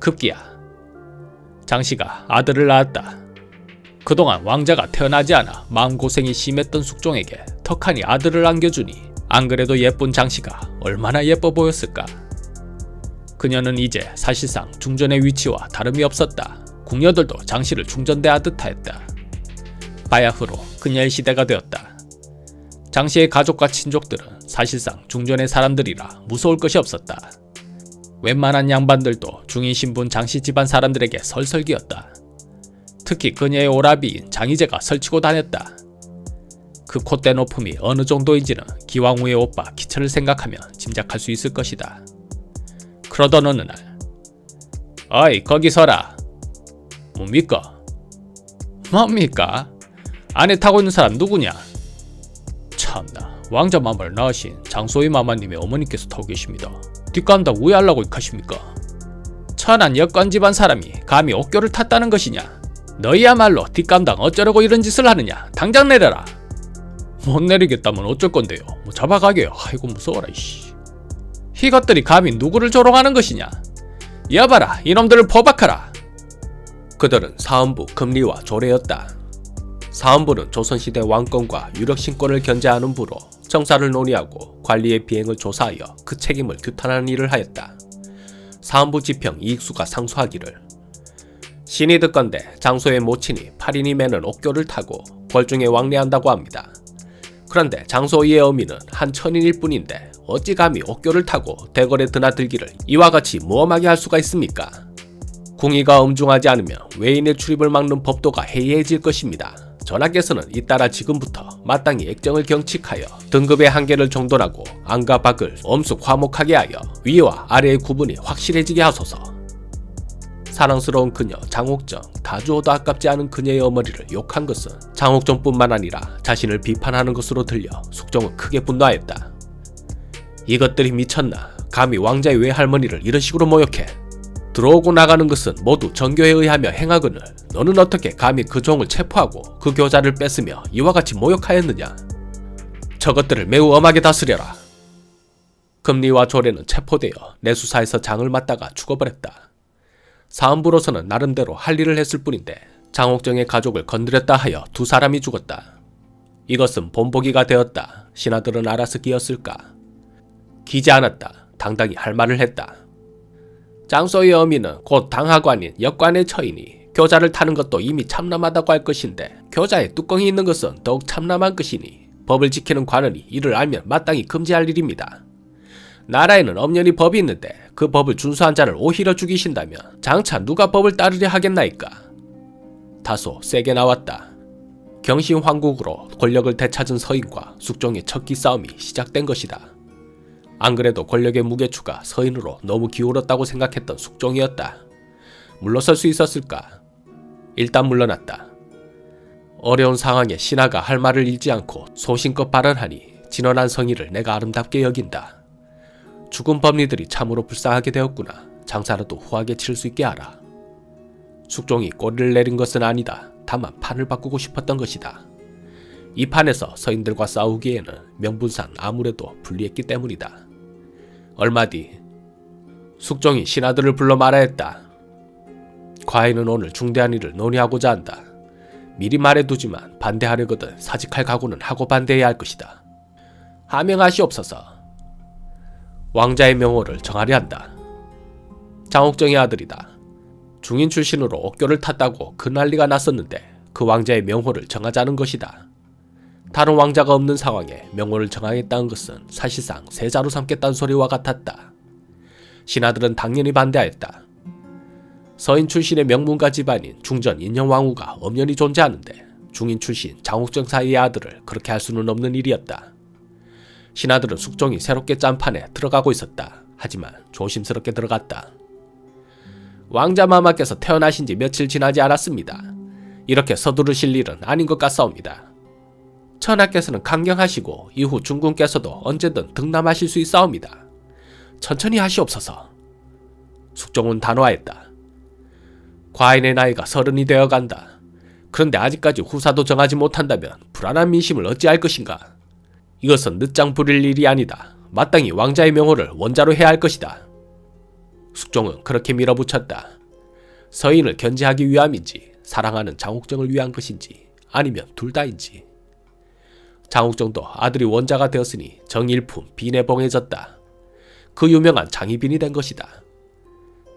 급기야 장씨가 아들을 낳았다. 그동안 왕자가 태어나지 않아 마음고생이 심했던 숙종에게 턱하니 아들을 안겨주니 안 그래도 예쁜 장씨가 얼마나 예뻐 보였을까. 그녀는 이제 사실상 중전의 위치와 다름이 없었다. 궁녀들도 장씨를 중전대하듯 하였다. 바야흐로 그녀의 시대가 되었다. 장씨의 가족과 친족들은 사실상 중전의 사람들이라 무서울 것이 없었다. 웬만한 양반들도 중인 신분 장씨 집안 사람들에게 설설기었다. 특히 그녀의 오라비인 장희재가 설치고 다녔다. 그 콧대 높음이 어느 정도인지는 기왕 후의 오빠 기철을 생각하면 짐작할 수 있을 것이다. 그러던 어느 날, 어이 거기 서라. 뭡니까? 뭡니까? 안에 타고 있는 사람 누구냐? 참나, 왕자 마마를 낳으신 장소희 마마님의 어머니께서 타고 계십니다. 뒷감당 왜 하려고 이카십니까? 천한 역관 집안 사람이 감히 옥교를 탔다는 것이냐? 너희야말로 뒷감당 어쩌려고 이런 짓을 하느냐? 당장 내려라. 못 내리겠다면 어쩔 건데요? 뭐 잡아가게요. 아이고 무서워라 이씨. 이것들이 감히 누구를 조롱하는 것이냐? 여봐라, 이놈들을 포박하라. 그들은 사헌부 금리와 조례였다. 사헌부는 조선시대 왕권과 유력신권을 견제하는 부로 정사를 논의하고 관리의 비행을 조사하여 그 책임을 규탄하는 일을 하였다. 사헌부 지평 이익수가 상소하기를, 신이 듣건대 장소의 모친이 8인이 매는 옥교를 타고 벌중에 왕래한다고 합니다. 그런데 장소희의 어미는 한 천인일 뿐인데 어찌 감히 옥교를 타고 대궐에 드나들기를 이와 같이 무엄하게 할 수가 있습니까? 궁의가 엄중하지 않으면 외인의 출입을 막는 법도가 해이해질 것입니다. 전하께서는 잇따라 지금부터 마땅히 액정을 경칙하여 등급의 한계를 정돈하고 안과 밖을 엄숙 화목하게 하여 위와 아래의 구분이 확실해지게 하소서. 사랑스러운 그녀 장옥정, 다 주어도 아깝지 않은 그녀의 어머니를 욕한 것은 장옥정뿐만 아니라 자신을 비판하는 것으로 들려 숙종은 크게 분노하였다. 이것들이 미쳤나? 감히 왕자의 외할머니를 이런 식으로 모욕해? 들어오고 나가는 것은 모두 정교에 의하며 행하거늘 너는 어떻게 감히 그 종을 체포하고 그 교자를 뺏으며 이와 같이 모욕하였느냐? 저것들을 매우 엄하게 다스려라. 금리와 조례는 체포되어 내수사에서 장을 맞다가 죽어버렸다. 사헌부로서는 나름대로 할 일을 했을 뿐인데 장옥정의 가족을 건드렸다 하여 두 사람이 죽었다. 이것은 본보기가 되었다. 신하들은 알아서 기었을까? 기지 않았다. 당당히 할 말을 했다. 장소의 어미는 곧 당하관인 역관의 처이니 교자를 타는 것도 이미 참남하다고 할 것인데 교자에 뚜껑이 있는 것은 더욱 참남한 것이니 법을 지키는 관원이 이를 알면 마땅히 금지할 일입니다. 나라에는 엄연히 법이 있는데 그 법을 준수한 자를 오히려 죽이신다면 장차 누가 법을 따르려 하겠나이까? 다소 세게 나왔다. 경신황국으로 권력을 되찾은 서인과 숙종의 첫 기싸움이 시작된 것이다. 안 그래도 권력의 무게추가 서인으로 너무 기울었다고 생각했던 숙종이었다. 물러설 수 있었을까? 일단 물러났다. 어려운 상황에 신하가 할 말을 잃지 않고 소신껏 발언하니 진언한 성의를 내가 아름답게 여긴다. 죽은 법리들이 참으로 불쌍하게 되었구나. 장사라도 후하게 치를 수 있게 하라. 숙종이 꼬리를 내린 것은 아니다. 다만 판을 바꾸고 싶었던 것이다. 이 판에서 서인들과 싸우기에는 명분상 아무래도 불리했기 때문이다. 얼마 뒤 숙종이 신하들을 불러 말하였다. 과인은 오늘 중대한 일을 논의하고자 한다. 미리 말해두지만 반대하려거든 사직할 각오는 하고 반대해야 할 것이다. 하명하시옵소서. 왕자의 명호를 정하려 한다. 장옥정의 아들이다. 중인 출신으로 옥교를 탔다고 그 난리가 났었는데 그 왕자의 명호를 정하자는 것이다. 다른 왕자가 없는 상황에 명호를 정하겠다는 것은 사실상 세자로 삼겠다는 소리와 같았다. 신하들은 당연히 반대하였다. 서인 출신의 명문가 집안인 중전 인현왕후가 엄연히 존재하는데 중인 출신 장옥정 사이의 아들을 그렇게 할 수는 없는 일이었다. 신하들은 숙종이 새롭게 짠 판에 들어가고 있었다. 하지만 조심스럽게 들어갔다. 왕자 마마께서 태어나신 지 며칠 지나지 않았습니다. 이렇게 서두르실 일은 아닌 것 같사옵니다. 천하께서는 강경하시고 이후 중군께서도 언제든 등남하실 수 있사옵니다. 천천히 하시옵소서. 숙종은 단호하였다. 과인의 나이가 30이 되어간다. 그런데 아직까지 후사도 정하지 못한다면 불안한 민심을 어찌할 것인가? 이것은 늦장 부릴 일이 아니다. 마땅히 왕자의 명호를 원자로 해야 할 것이다. 숙종은 그렇게 밀어붙였다. 서인을 견제하기 위함인지 사랑하는 장옥정을 위한 것인지 아니면 둘 다인지. 장옥정도 아들이 원자가 되었으니 정일품 빈해봉해졌다. 그 유명한 장희빈이 된 것이다.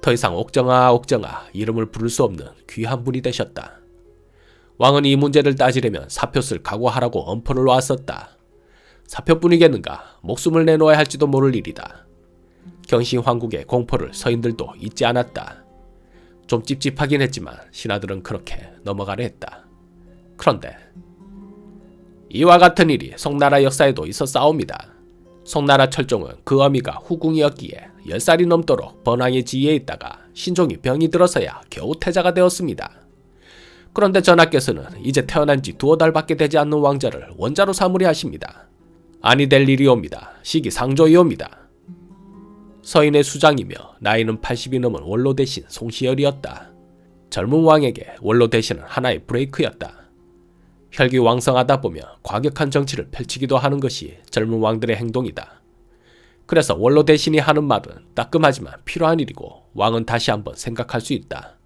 더 이상 옥정아 옥정아 이름을 부를 수 없는 귀한 분이 되셨다. 왕은 이 문제를 따지려면 사표쓸 각오하라고 엄포를 놓았었다. 사표뿐이겠는가, 목숨을 내놓아야 할지도 모를 일이다. 경신황국의 공포를 서인들도 잊지 않았다. 좀 찝찝하긴 했지만 신하들은 그렇게 넘어가려 했다. 그런데 이와 같은 일이 송나라 역사에도 있었사옵니다. 송나라 철종은 그 어미가 후궁이었기에 10살이 넘도록 번왕의 지위에 있다가 신종이 병이 들어서야 겨우 태자가 되었습니다. 그런데 전하께서는 이제 태어난 지 2~5달밖에 되지 않는 왕자를 원자로 삼으려 하십니다. 아니 될 일이옵니다. 시기상조이옵니다. 서인의 수장이며 나이는 80이 넘은 원로 대신 송시열이었다. 젊은 왕에게 원로 대신은 하나의 브레이크였다. 혈기왕성하다 보면 과격한 정치를 펼치기도 하는 것이 젊은 왕들의 행동이다. 그래서 원로 대신이 하는 말은 따끔하지만 필요한 일이고 왕은 다시 한번 생각할 수 있다.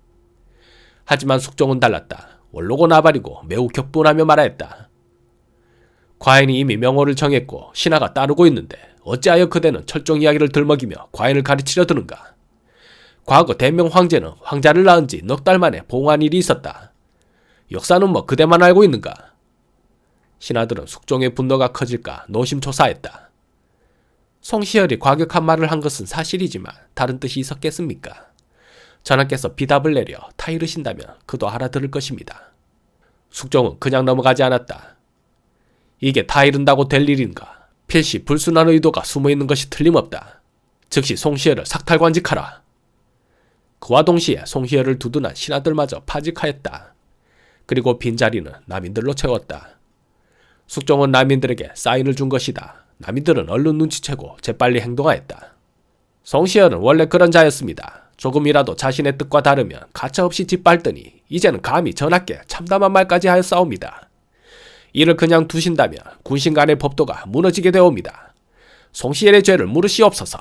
하지만 숙종은 달랐다. 원로고 나발이고 매우 격분하며 말하였다. 과인이 이미 명호를 정했고 신하가 따르고 있는데 어찌하여 그대는 철종 이야기를 들먹이며 과인을 가르치려 드는가? 과거 대명 황제는 황자를 낳은 지 넉 달 만에 봉한 일이 있었다. 역사는 뭐 그대만 알고 있는가? 신하들은 숙종의 분노가 커질까 노심초사했다. 송시열이 과격한 말을 한 것은 사실이지만 다른 뜻이 있었겠습니까? 전하께서 비답을 내려 타이르신다면 그도 알아들을 것입니다. 숙종은 그냥 넘어가지 않았다. 이게 타이른다고 될 일인가? 필시 불순한 의도가 숨어있는 것이 틀림없다. 즉시 송시열을 삭탈관직하라. 그와 동시에 송시열을 두둔한 신하들마저 파직하였다. 그리고 빈자리는 남인들로 채웠다. 숙종은 남인들에게 사인을 준 것이다. 남인들은 얼른 눈치채고 재빨리 행동하였다. 송시열은 원래 그런 자였습니다. 조금이라도 자신의 뜻과 다르면 가차없이 짓밟더니 이제는 감히 전하께 참담한 말까지 하였사옵니다. 이를 그냥 두신다면 군신 간의 법도가 무너지게 되옵니다. 송시열의 죄를 물으시옵소서.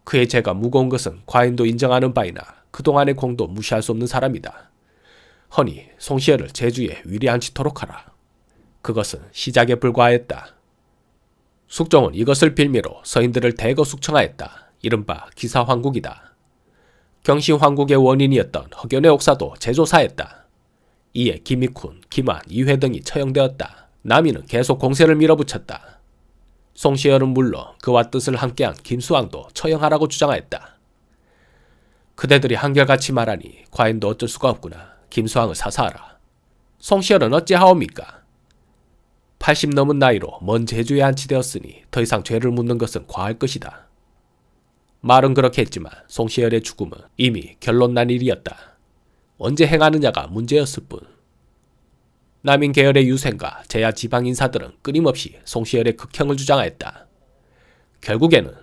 그의 죄가 무거운 것은 과인도 인정하는 바이나 그동안의 공도 무시할 수 없는 사람이다. 허니 송시열을 제주에 위리안치도록 하라. 그것은 시작에 불과하였다. 숙종은 이것을 빌미로 서인들을 대거 숙청하였다. 이른바 기사황국이다. 경신황국의 원인이었던 허견의 옥사도 제조사했다. 이에 김익훈, 김환, 이회 등이 처형되었다. 남인은 계속 공세를 밀어붙였다. 송시열은 물론 그와 뜻을 함께한 김수왕도 처형하라고 주장하였다. 그대들이 한결같이 말하니 과인도 어쩔 수가 없구나. 김수왕을 사사하라. 송시열은 어찌하옵니까? 80 넘은 나이로 먼 제주에 안치되었으니 더 이상 죄를 묻는 것은 과할 것이다. 말은 그렇게 했지만 송시열의 죽음은 이미 결론 난 일이었다. 언제 행하느냐가 문제였을 뿐. 남인 계열의 유생과 제야 지방 인사들은 끊임없이 송시열의 극형을 주장하였다. 결국에는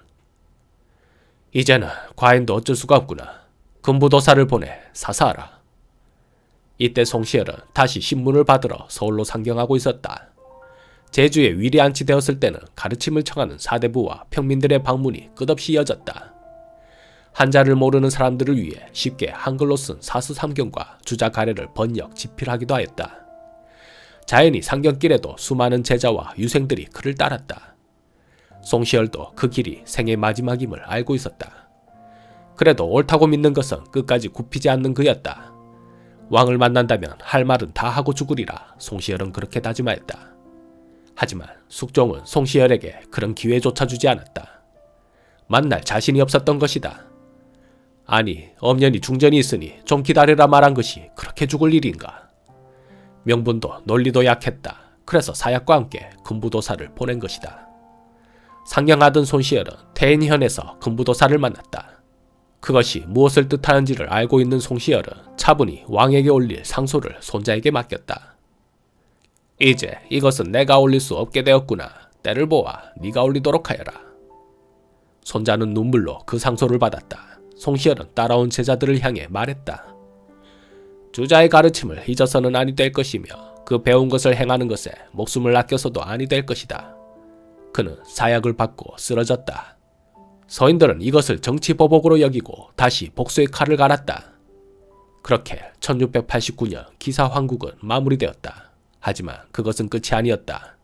이제는 과인도 어쩔 수가 없구나. 금부도사를 보내 사사하라. 이때 송시열은 다시 신문을 받으러 서울로 상경하고 있었다. 제주에 위리안치되었을 때는 가르침을 청하는 사대부와 평민들의 방문이 끝없이 이어졌다. 한자를 모르는 사람들을 위해 쉽게 한글로 쓴 사수삼경과 주자가래를 번역, 집필하기도 하였다. 자연히 상경길에도 수많은 제자와 유생들이 그를 따랐다. 송시열도 그 길이 생의 마지막임을 알고 있었다. 그래도 옳다고 믿는 것은 끝까지 굽히지 않는 그였다. 왕을 만난다면 할 말은 다 하고 죽으리라 송시열은 그렇게 다짐하였다. 하지만 숙종은 송시열에게 그런 기회조차 주지 않았다. 만날 자신이 없었던 것이다. 아니, 엄연히 중전이 있으니 좀 기다리라 말한 것이 그렇게 죽을 일인가. 명분도 논리도 약했다. 그래서 사약과 함께 금부도사를 보낸 것이다. 상경하던 손시열은 태인현에서 금부도사를 만났다. 그것이 무엇을 뜻하는지를 알고 있는 송시열은 차분히 왕에게 올릴 상소를 손자에게 맡겼다. 이제 이것은 내가 올릴 수 없게 되었구나. 때를 보아 네가 올리도록 하여라. 손자는 눈물로 그 상소를 받았다. 송시열은 따라온 제자들을 향해 말했다. 주자의 가르침을 잊어서는 아니 될 것이며 그 배운 것을 행하는 것에 목숨을 아껴서도 아니 될 것이다. 그는 사약을 받고 쓰러졌다. 서인들은 이것을 정치보복으로 여기고 다시 복수의 칼을 갈았다. 그렇게 1689년 기사황국은 마무리되었다. 하지만 그것은 끝이 아니었다.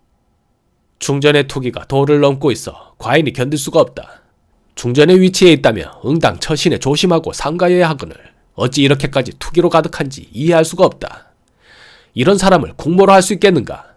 중전의 투기가 도를 넘고 있어 과인이 견딜 수가 없다. 중전의 위치에 있다면 응당 처신에 조심하고 삼가해야 하거늘 어찌 이렇게까지 투기로 가득한지 이해할 수가 없다. 이런 사람을 국모로 할 수 있겠는가?